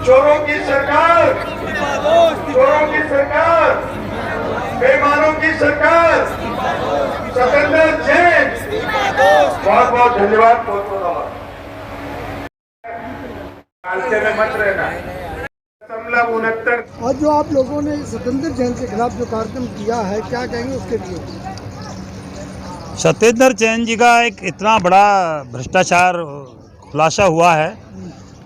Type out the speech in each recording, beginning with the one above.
चोरों की सरकार, चोरों की सरकार, बेईमानों की सरकार, सतेंद्र जैन, बहुत बहुत धन्यवाद, बहुत बहुत आभार। में मत रहना। 69। आज जो आप लोगों ने सतेंद्र जैन के खिलाफ जो कार्यक्रम किया है, क्या कहेंगे उसके लिए? सतेंद्र जैन जी का एक इतना बड़ा भ्रष्टाचार खुलासा हुआ है,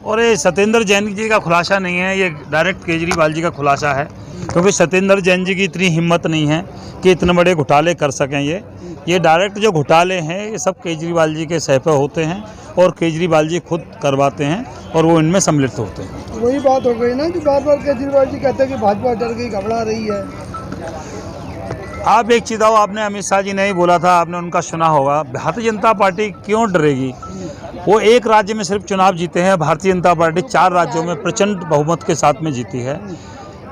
और ये सतेंद्र जैन जी का खुलासा नहीं है, ये डायरेक्ट केजरीवाल जी का खुलासा है। क्योंकि सतेंद्र जैन जी की इतनी हिम्मत नहीं है कि इतने बड़े घोटाले कर सकें। ये डायरेक्ट जो घोटाले हैं ये सब केजरीवाल जी के सह पे होते हैं, और केजरीवाल जी खुद करवाते हैं, और वो इनमें सम्मिलित होते हैं। वही बात हो गई ना कि बार बार केजरीवाल जी कहते हैं कि भाजपा डर गई, घबरा रही है। आप एक चीज़ आओ, आपने अमित शाह जी ने ही बोला था, आपने उनका सुना होगा, भारतीय जनता पार्टी क्यों डरेगी? वो एक राज्य में सिर्फ चुनाव जीते हैं, भारतीय जनता पार्टी 4 राज्यों में प्रचंड बहुमत के साथ में जीती है।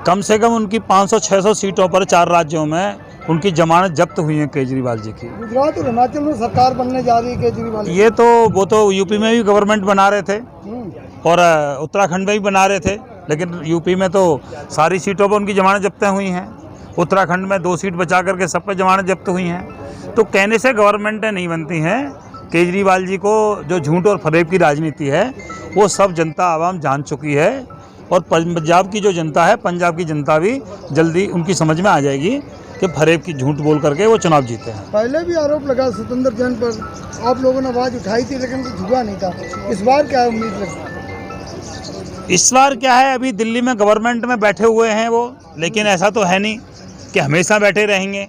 कम से कम उनकी 500-600 सीटों पर 4 राज्यों में उनकी जमानत जब्त हुई है केजरीवाल जी की। गुजरात और हिमाचल में सरकार बनने जा रही है केजरीवाल। ये तो वो तो यूपी में भी गवर्नमेंट बना रहे थे और उत्तराखंड में भी बना रहे थे, लेकिन यूपी में तो सारी सीटों पर उनकी जमानत जब्तें हुई हैं। उत्तराखंड में 2 सीट बचा करके सब पे जमानत जब्त हुई हैं। तो कहने से गवर्नमेंटें नहीं बनती हैं। केजरीवाल जी को जो झूठ और फरेब की राजनीति है वो सब जनता आवाम जान चुकी है, और पंजाब की जो जनता है, पंजाब की जनता भी जल्दी उनकी समझ में आ जाएगी कि फरेब की झूठ बोल करके वो चुनाव जीते हैं। पहले भी आरोप लगा सतेंद्र जैन पर, आप लोगों ने आवाज़ उठाई थी लेकिन कुछ हुआ नहीं था। इस बार क्या उम्मीद लगती है? इस बार क्या है, अभी दिल्ली में गवर्नमेंट में बैठे हुए हैं वो, लेकिन ऐसा तो है नहीं कि हमेशा बैठे रहेंगे।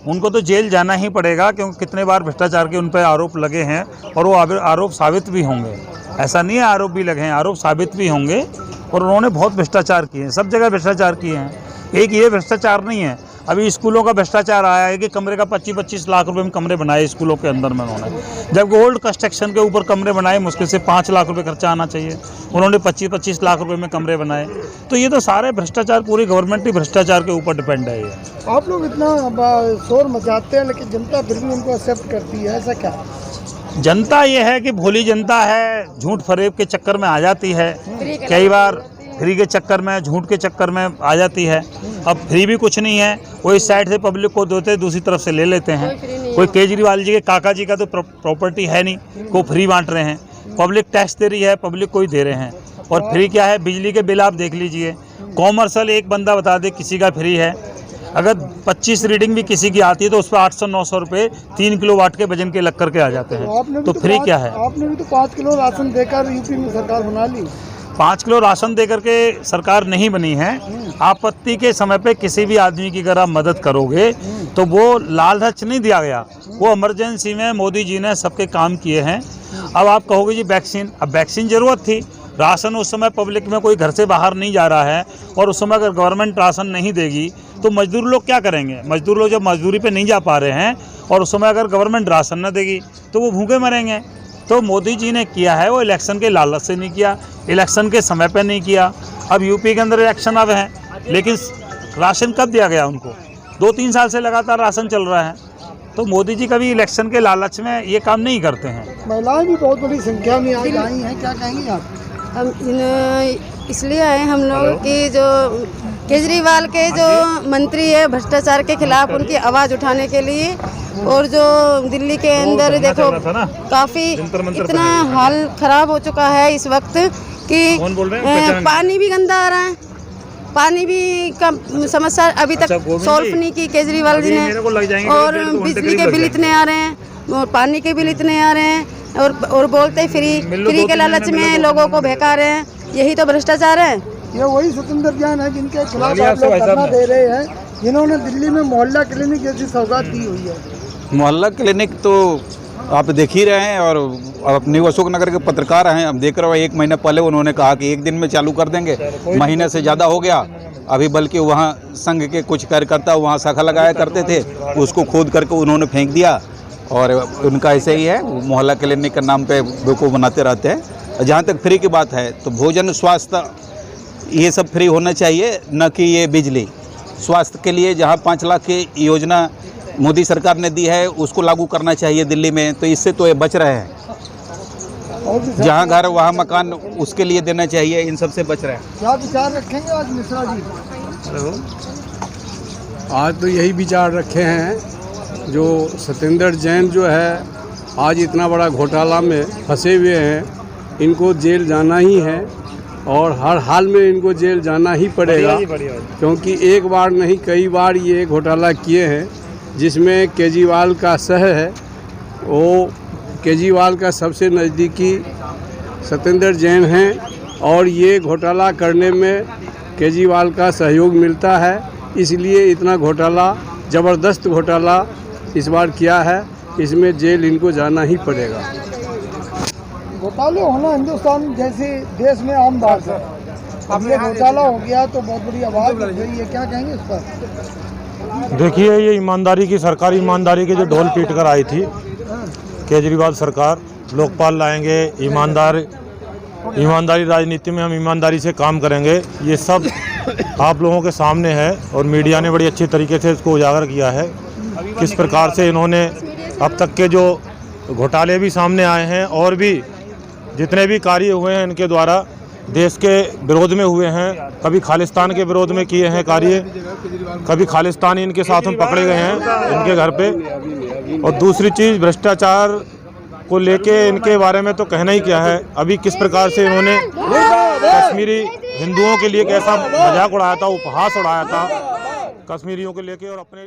उनको तो जेल जाना ही पड़ेगा, क्योंकि कितने बार भ्रष्टाचार के उन पर आरोप लगे हैं, और वो आरोप साबित भी होंगे। ऐसा नहीं है आरोप भी लगे हैं, आरोप साबित भी होंगे। और उन्होंने बहुत भ्रष्टाचार किए हैं, सब जगह भ्रष्टाचार किए हैं। एक ये भ्रष्टाचार नहीं है, अभी स्कूलों का भ्रष्टाचार आया है कि कमरे का 25-25 लाख रुपए में कमरे बनाए स्कूलों के अंदर में उन्होंने, जब ओल्ड कंस्ट्रक्शन के ऊपर कमरे बनाए मुश्किल से 5 लाख रुपए खर्चा आना चाहिए, उन्होंने 25-25 लाख रुपए में कमरे बनाए। तो ये तो सारे भ्रष्टाचार, पूरी गवर्नमेंट ही भ्रष्टाचार के ऊपर डिपेंड है। ये आप लोग इतना शोर मचाते हैं लेकिन जनता फिर भी उनको एक्सेप्ट करती है, ऐसा क्या? जनता ये है कि भोली जनता है, झूठ फरेब के चक्कर में आ जाती है, कई बार फ्री के चक्कर में, झूठ के चक्कर में आ जाती है। अब फ्री भी कुछ नहीं है, वो इस साइड से पब्लिक को देते दूसरी तरफ से ले लेते हैं। कोई केजरीवाल जी के काका जी का तो प्रॉपर्टी है नहीं को फ्री बांट रहे हैं, पब्लिक टैक्स दे रही है, पब्लिक को ही दे रहे हैं। और फ्री क्या है, बिजली के बिल आप देख लीजिए, कॉमर्शियल एक बंदा बता दे किसी का फ्री है। अगर 25 रीडिंग भी किसी की आती है तो उस पर 800-900 रुपये 3 किलोवाट के वजन के लग करके आ जाते हैं। तो फ्री क्या है? आपने भी तो 5 किलो राशन देकर यूपी में सरकार बना ली। 5 किलो राशन दे करके सरकार नहीं बनी है। आपत्ति के समय पे किसी भी आदमी की अगर आप मदद करोगे तो वो लालच नहीं दिया गया, वो इमरजेंसी में मोदी जी ने सबके काम किए हैं। अब आप कहोगे जी वैक्सीन, अब वैक्सीन ज़रूरत थी, राशन उस समय पब्लिक में कोई घर से बाहर नहीं जा रहा है, और उस समय अगर गवर्नमेंट राशन नहीं देगी तो मजदूर लोग क्या करेंगे? मजदूर लोग जब मजदूरी पे नहीं जा पा रहे हैं और उस समय अगर गवर्नमेंट राशन न देगी तो वो भूखे मरेंगे। तो मोदी जी ने किया है वो इलेक्शन के लालच से नहीं किया, इलेक्शन के समय पे नहीं किया। अब यूपी के अंदर इलेक्शन अब है, लेकिन राशन कब दिया गया उनको? 2-3 साल से लगातार राशन चल रहा है। तो मोदी जी कभी इलेक्शन के लालच में ये काम नहीं करते हैं। महिलाएं भी बहुत बड़ी संख्या में आई हैं, क्या कहेंगी आप? हम इसलिए आए हम लोग कि जो केजरीवाल के जो मंत्री है भ्रष्टाचार के खिलाफ उनकी आवाज़ उठाने के लिए, और जो दिल्ली के अंदर देखो काफ़ी इतना हाल खराब हो चुका है इस वक्त कि पानी भी गंदा आ रहा है, पानी भी का समस्या अभी तक सॉल्व नहीं की केजरीवाल जी ने, और बिजली के बिल इतने आ रहे हैं और पानी के बिल इतने आ रहे हैं, और बोलते फ्री के लालच में लोगों को बहका रहे हैं। यही तो भ्रष्टाचार है। ये वही सतेंद्र जैन है जिनके खिलाफ आप लोग धरना दे रहे हैं, जिन्होंने दिल्ली में मोहल्ला क्लिनिक जैसी सौगात दी हुई है। मोहल्ला क्लिनिक तो आप देख ही रहे हैं, और अपने अशोक नगर के पत्रकार हैं, हम देख रहे हैं 1 महीना पहले उन्होंने कहा कि 1 दिन में चालू कर देंगे, महीने से ज़्यादा हो गया। अभी बल्कि वहाँ संघ के कुछ कार्यकर्ता वहाँ शाखा लगाया करते थे, उसको खोद करके उन्होंने फेंक दिया, और उनका ऐसे ही है, मोहल्ला क्लिनिक के नाम पे बेवकूफ़ बनाते रहते हैं। जहाँ तक फ्री की बात है तो भोजन, स्वास्थ्य, ये सब फ्री होना चाहिए, न कि ये बिजली। स्वास्थ्य के लिए जहाँ 5 लाख की योजना मोदी सरकार ने दी है उसको लागू करना चाहिए दिल्ली में, तो इससे तो ये बच रहे हैं। और भी जहाँ घर वहाँ मकान उसके लिए देना चाहिए, इन सब से बच रहे हैं। क्या विचार रखेंगे आज मिश्रा जी? आज तो यही विचार रखे हैं, जो सत्येंद्र जैन जो है आज इतना बड़ा घोटाला में फंसे हुए हैं, इनको जेल जाना ही है और हर हाल में इनको जेल जाना ही पड़ेगा, क्योंकि एक बार नहीं कई बार ये घोटाला किए हैं। जिसमें केजरीवाल का सह है, वो केजरीवाल का सबसे नज़दीकी सत्येंद्र जैन हैं और ये घोटाला करने में केजरीवाल का सहयोग मिलता है, इसलिए इतना घोटाला, ज़बरदस्त घोटाला इस बार किया है। इसमें जेल इनको जाना ही पड़ेगा। घोटाले होना हिंदुस्तान जैसे देश में आम बात है। अब ये घोटाला हो गया तो बहुत बड़ी आवाज़ उठ गई है, क्या कहेंगे इस पर? देखिए, ये ईमानदारी की, सरकारी ईमानदारी की जो ढोल पीट कर आई थी केजरीवाल सरकार, लोकपाल लाएंगे, ईमानदारी राजनीति में हम ईमानदारी से काम करेंगे, ये सब आप लोगों के सामने है और मीडिया ने बड़ी अच्छी तरीके से इसको उजागर किया है। किस प्रकार से इन्होंने अब तक के जो घोटाले भी सामने आए हैं और भी जितने भी कार्य हुए हैं इनके द्वारा देश के विरोध में हुए हैं, कभी खालिस्तान के विरोध में किए हैं कार्य, कभी खालिस्तानी इनके साथ में पकड़े गए हैं इनके घर पे। और दूसरी चीज़, भ्रष्टाचार को लेके इनके बारे में तो कहना ही क्या है। अभी किस प्रकार से इन्होंने कश्मीरी हिंदुओं के लिए कैसा मजाक उड़ाया था, उपहास उड़ाया था कश्मीरियों को लेके और अपने